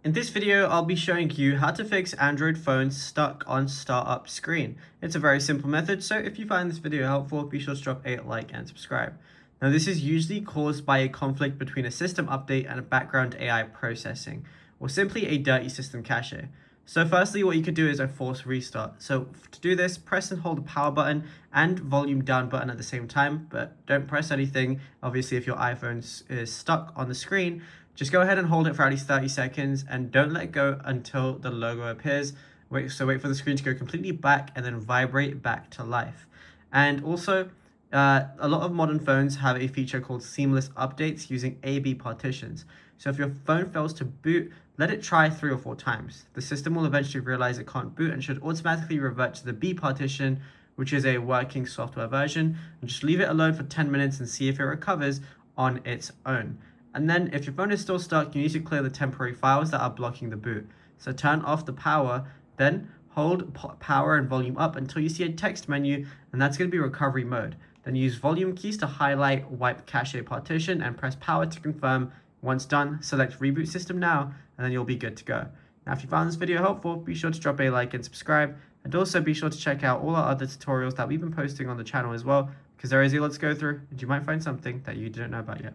In this video, I'll be showing you how to fix Android phones stuck on startup screen. It's a very simple method, so if you find this video helpful, be sure to drop a like and subscribe. Now, this is usually caused by a conflict between a system update and a background AI processing, or simply a dirty system cache. So firstly, what you could do is a force restart. So to do this, press and hold the power button and volume down button at the same time, but don't press anything. Obviously, if your iPhone is stuck on the screen, just go ahead and hold it for at least 30 seconds and don't let go until the logo appears. Wait for the screen to go completely black and then vibrate back to life. And also, a lot of modern phones have a feature called seamless updates using A/B partitions. So if your phone fails to boot, let it try 3 or 4 times. The system will eventually realize it can't boot and should automatically revert to the B partition, which is a working software version, and just leave it alone for 10 minutes and see if it recovers on its own. And then if your phone is still stuck, you need to clear the temporary files that are blocking the boot. So turn off the power, then hold power and volume up until you see a text menu, and that's going to be recovery mode. Then use volume keys to highlight wipe cache partition and press power to confirm. Once done, select reboot system now, and then you'll be good to go. Now, if you found this video helpful, be sure to drop a like and subscribe, and also be sure to check out all our other tutorials that we've been posting on the channel as well, because there is a lot to go through, and you might find something that you didn't know about yet.